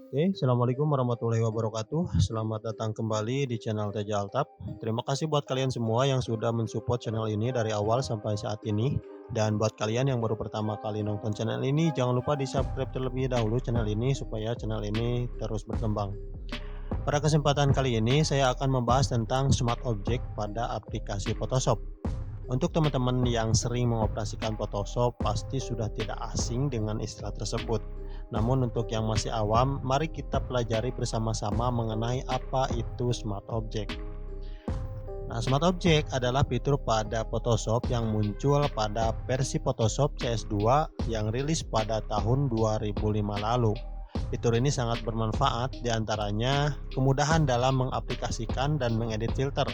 Oke, assalamualaikum warahmatullahi wabarakatuh. Selamat datang kembali di channel Teja Altap. Terima kasih buat kalian semua yang sudah mensupport channel ini dari awal sampai saat ini. Dan buat kalian yang baru pertama kali nonton channel ini, jangan lupa di subscribe terlebih dahulu channel ini supaya channel ini terus berkembang. Pada kesempatan kali ini, saya akan membahas tentang Smart Object pada aplikasi Photoshop. Untuk teman-teman yang sering mengoperasikan Photoshop, pasti sudah tidak asing dengan istilah tersebut. Namun untuk yang masih awam, mari kita pelajari bersama-sama mengenai apa itu Smart Object. Nah, Smart Object adalah fitur pada Photoshop yang muncul pada versi Photoshop CS2 yang rilis pada tahun 2005 lalu. Fitur ini sangat bermanfaat, diantaranya kemudahan dalam mengaplikasikan dan mengedit filter.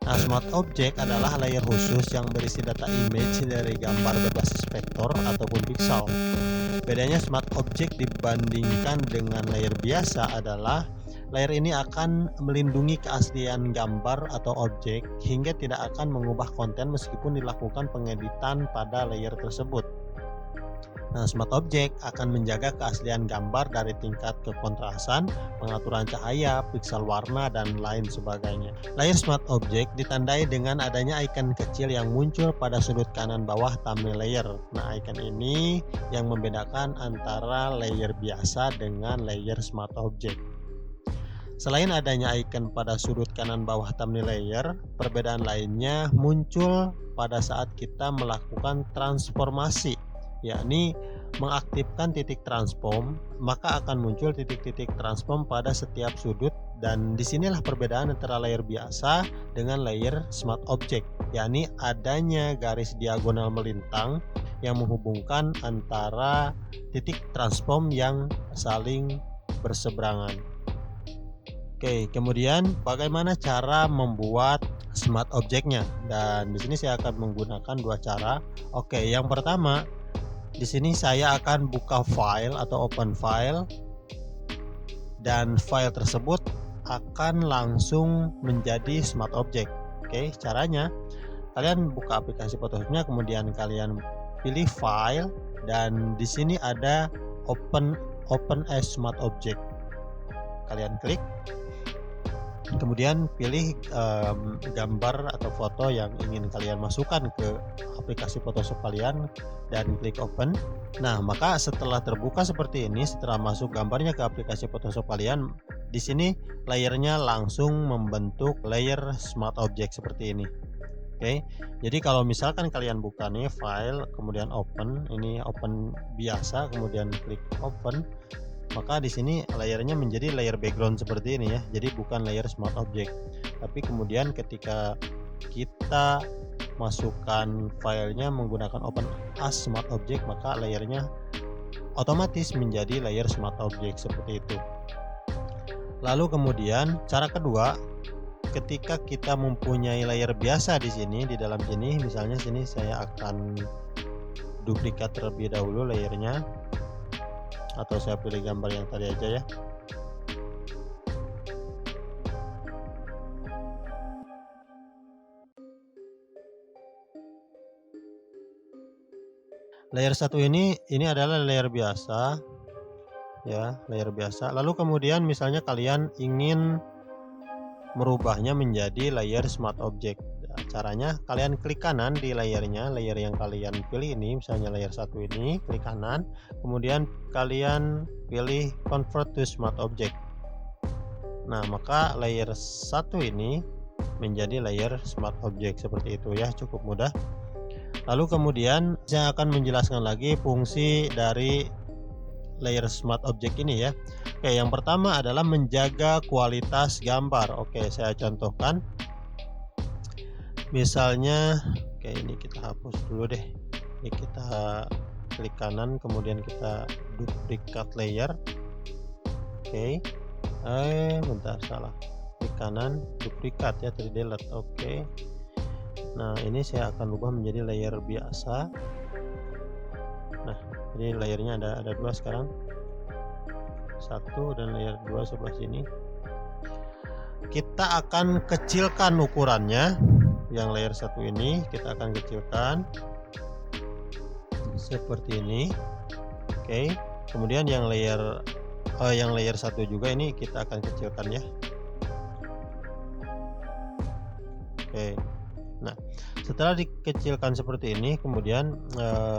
Nah, Smart Object adalah layer khusus yang berisi data image dari gambar berbasis vektor ataupun pixel. Bedanya Smart Object dibandingkan dengan layer biasa adalah layer ini akan melindungi keaslian gambar atau objek hingga tidak akan mengubah konten meskipun dilakukan pengeditan pada layer tersebut. Nah, Smart Object akan menjaga keaslian gambar dari tingkat kekontrasan, pengaturan cahaya, pixel warna, dan lain sebagainya. Layer Smart Object ditandai dengan adanya icon kecil yang muncul pada sudut kanan bawah thumbnail layer. Nah, icon ini yang membedakan antara layer biasa dengan layer Smart Object. Selain adanya icon pada sudut kanan bawah thumbnail layer, perbedaan lainnya muncul pada saat kita melakukan transformasi, yakni mengaktifkan titik transform, maka akan muncul titik-titik transform pada setiap sudut, dan disinilah perbedaan antara layer biasa dengan layer Smart Object, yakni adanya garis diagonal melintang yang menghubungkan antara titik transform yang saling berseberangan. Oke, kemudian bagaimana cara membuat Smart Object-nya? Dan di sini saya akan menggunakan dua cara. Oke, yang pertama, di sini saya akan buka file atau open file, dan file tersebut akan langsung menjadi Smart Object. Oke, caranya kalian buka aplikasi Photoshop-nya, kemudian kalian pilih file, dan di sini ada open as Smart Object. Kalian klik, kemudian pilih gambar atau foto yang ingin kalian masukkan ke aplikasi Photoshop kalian dan klik open. Nah, maka setelah terbuka seperti ini, setelah masuk gambarnya ke aplikasi Photoshop kalian, di sini layernya langsung membentuk layer Smart Object seperti ini. Oke, jadi kalau misalkan kalian buka nih file, kemudian open, ini open biasa, kemudian klik open, maka di sini layernya menjadi layer background seperti ini ya. Jadi bukan layer Smart Object. Tapi kemudian ketika kita masukkan filenya menggunakan open as Smart Object, maka layernya otomatis menjadi layer Smart Object seperti itu. Lalu kemudian cara kedua, ketika kita mempunyai layer biasa di sini, di dalam sini, misalnya sini saya akan duplikat terlebih dahulu layernya, atau saya pilih gambar yang tadi aja ya. Layer satu ini adalah layer biasa ya, layer biasa. Lalu kemudian misalnya kalian ingin merubahnya menjadi layer Smart Object. Nah, caranya kalian klik kanan di layernya, layer yang kalian pilih ini, misalnya layer satu ini, klik kanan, kemudian kalian pilih Convert to Smart Object. Nah, maka layer satu ini menjadi layer Smart Object seperti itu ya, cukup mudah. Lalu kemudian saya akan menjelaskan lagi fungsi dari layer Smart Object ini ya. Oke, yang pertama adalah menjaga kualitas gambar. Oke, saya contohkan. Misalnya, oke, ini kita hapus dulu deh. Ini kita klik kanan, kemudian kita duplikat layer. Oke. Bentar, salah. Klik kanan, duplikat ya, tadi delete. Oke. Nah, ini saya akan ubah menjadi layer biasa. Nah, jadi layernya ada dua sekarang, satu dan layer 2 sebelah sini. Kita akan kecilkan ukurannya. Yang layer satu ini kita akan kecilkan seperti ini. Oke, kemudian yang layer yang layer 1 juga ini kita akan kecilkan ya. Oke. Nah, setelah dikecilkan seperti ini, kemudian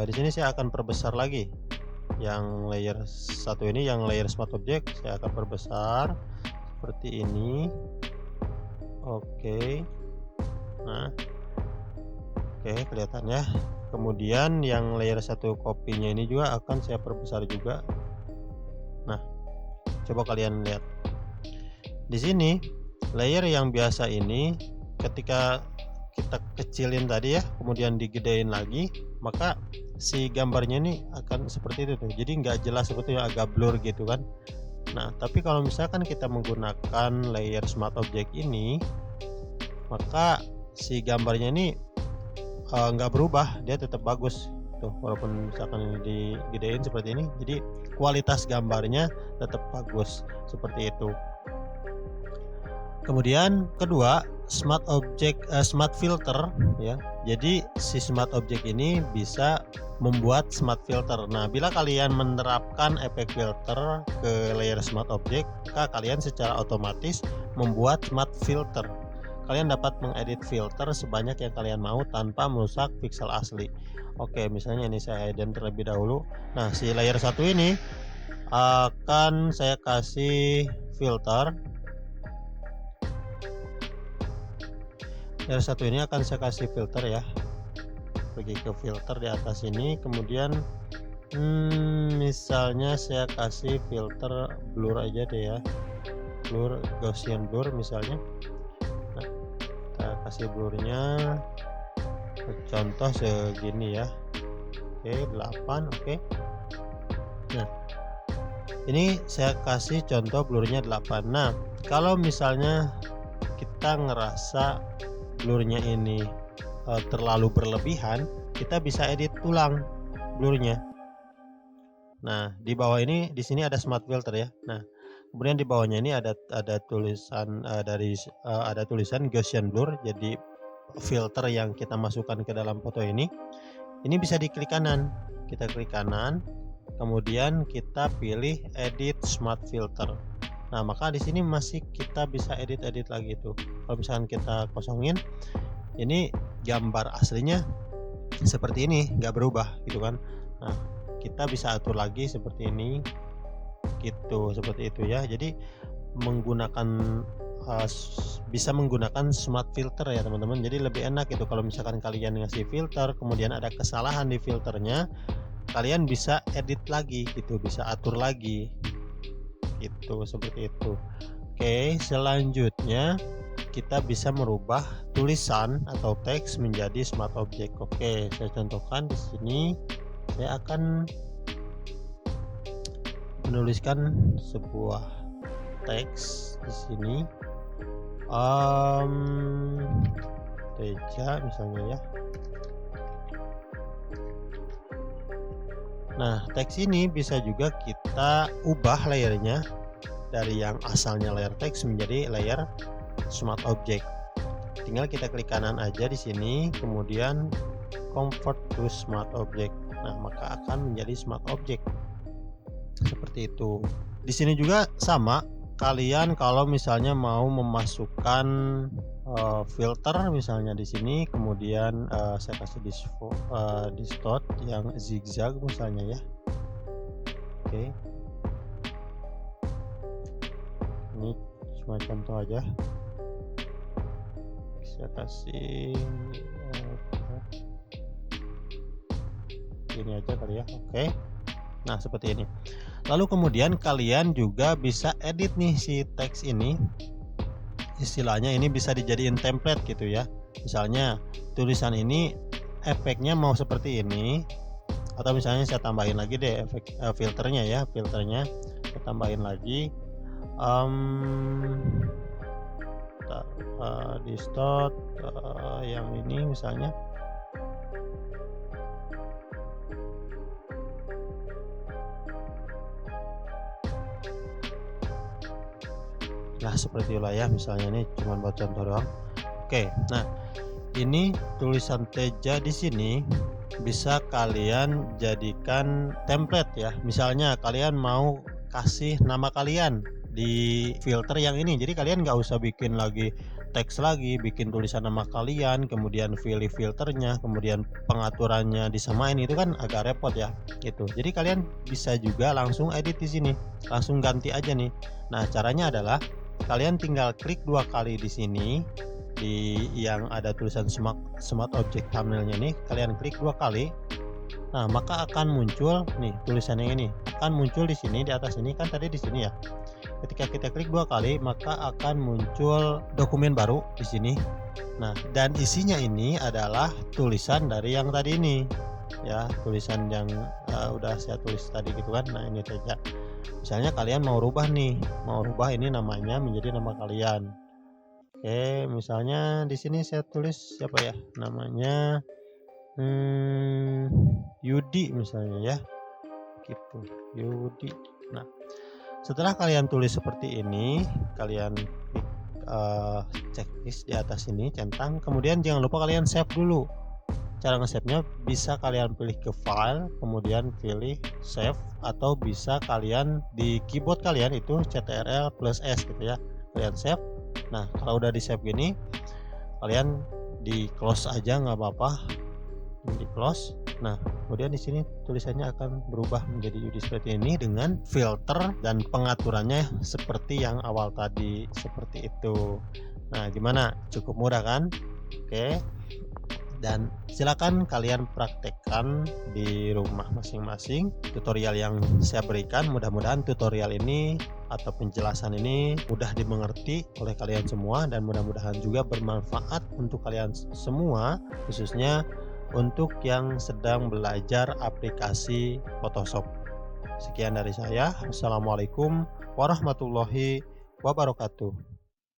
di sini saya akan perbesar lagi. Yang layer 1 ini, yang layer Smart Object, saya akan perbesar seperti ini. Oke. Nah, oke, kelihatan ya. Kemudian yang layer 1 kopinya ini juga akan saya perbesar juga. Nah, coba kalian lihat. Di sini layer yang biasa ini ketika kita kecilin tadi ya, kemudian digedein lagi, maka si gambarnya ini akan seperti itu tuh. Jadi nggak jelas, sebetulnya agak blur gitu kan. Nah, tapi kalau misalkan kita menggunakan layer Smart Object ini, maka si gambarnya ini nggak berubah, dia tetap bagus tuh, walaupun misalkan ini digedein seperti ini. Jadi kualitas gambarnya tetap bagus seperti itu. Kemudian kedua, Smart Filter ya. Jadi si Smart Object ini bisa membuat Smart Filter. Nah, bila kalian menerapkan efek filter ke layer Smart Object, maka kalian secara otomatis membuat Smart Filter. Kalian dapat mengedit filter sebanyak yang kalian mau tanpa merusak pixel asli. Oke, misalnya ini saya hidden terlebih dahulu. Nah, si layer 1 ini akan saya kasih filter. Layer 1 ini akan saya kasih filter ya. Pergi ke filter di atas ini, kemudian misalnya saya kasih filter blur aja deh ya. Blur, Gaussian blur misalnya. Nah, kita kasih blurnya contoh segini ya. Oke, 8. Oke. Nah, ini saya kasih contoh blurnya 8. Nah, kalau misalnya kita ngerasa blurnya ini terlalu berlebihan, kita bisa edit ulang blurnya. Nah, di bawah ini, di sini ada Smart Filter ya. Nah, kemudian di bawahnya ini ada tulisan ada tulisan Gaussian Blur. Jadi filter yang kita masukkan ke dalam foto ini bisa diklik kanan. Kita klik kanan, kemudian kita pilih Edit Smart Filter. Nah, maka di sini masih kita bisa edit lagi tuh. Kalau misalkan kita kosongin, ini gambar aslinya seperti ini, nggak berubah gitu kan. Nah, kita bisa atur lagi seperti ini, gitu, seperti itu ya. Jadi bisa menggunakan Smart Filter ya teman-teman. Jadi lebih enak itu kalau misalkan kalian ngasih filter, kemudian ada kesalahan di filternya, kalian bisa edit lagi gitu, bisa atur lagi gitu, seperti itu. Oke, selanjutnya kita bisa merubah tulisan atau teks menjadi Smart Object. Oke, saya contohkan di sini. Saya akan menuliskan sebuah teks di sini. Teja misalnya ya. Nah, teks ini bisa juga kita ubah layernya dari yang asalnya layer teks menjadi layer Smart Object. Tinggal kita klik kanan aja di sini, kemudian Convert to Smart Object. Nah, maka akan menjadi Smart Object. Seperti itu. Di sini juga sama, kalian kalau misalnya mau memasukkan filter misalnya di sini, kemudian saya kasih distort yang zigzag misalnya ya. Oke. Ini cuma contoh aja. Saya kasih ini aja kali ya. Oke. Nah, seperti ini. Lalu kemudian kalian juga bisa edit nih si teks ini. Istilahnya ini bisa dijadiin template gitu ya. Misalnya tulisan ini efeknya mau seperti ini, atau misalnya saya tambahin lagi deh efek filternya ya. Filternya saya tambahin lagi distort yang ini misalnya. Nah, seperti itulah ya, misalnya ini cuma buat contoh doang. Oke, nah ini tulisan Teja di sini bisa kalian jadikan template ya. Misalnya kalian mau kasih nama kalian di filter yang ini. Jadi kalian nggak usah bikin lagi teks lagi, bikin tulisan nama kalian, kemudian pilih filternya, kemudian pengaturannya disamain, itu kan agak repot ya gitu. Jadi kalian bisa juga langsung edit di sini, langsung ganti aja nih. Nah, caranya adalah kalian tinggal klik 2 kali di sini, di yang ada tulisan Smart Object Thumbnailnya nih, kalian klik 2 kali. Nah, maka akan muncul nih tulisan yang ini, akan muncul di sini, di atas ini kan tadi di sini ya. Ketika kita klik 2 kali, maka akan muncul dokumen baru di sini. Nah, dan isinya ini adalah tulisan dari yang tadi ini. Ya, tulisan yang udah saya tulis tadi gitu kan. Nah, ini saja. Misalnya kalian mau rubah nih, mau rubah ini namanya menjadi nama kalian. Oke, misalnya di sini saya tulis siapa ya? Namanya Yudi misalnya ya. Gitu, Yudi. Nah, setelah kalian tulis seperti ini, kalian klik checklist di atas ini, centang, kemudian jangan lupa kalian save dulu. Cara nge-save-nya bisa kalian pilih ke file, kemudian pilih save, atau bisa kalian di keyboard kalian itu Ctrl+S gitu ya. Kalian save. Nah, kalau udah di save gini, kalian di close aja nggak apa-apa. Di close. Nah, kemudian di sini tulisannya akan berubah menjadi Yudi seperti ini dengan filter dan pengaturannya seperti yang awal tadi, seperti itu. Nah, gimana? Cukup mudah kan? Oke. Dan silakan kalian praktekkan di rumah masing-masing tutorial yang saya berikan. Mudah-mudahan tutorial ini atau penjelasan ini mudah dimengerti oleh kalian semua, dan mudah-mudahan juga bermanfaat untuk kalian semua, khususnya untuk yang sedang belajar aplikasi Photoshop. Sekian dari saya. Assalamualaikum warahmatullahi wabarakatuh.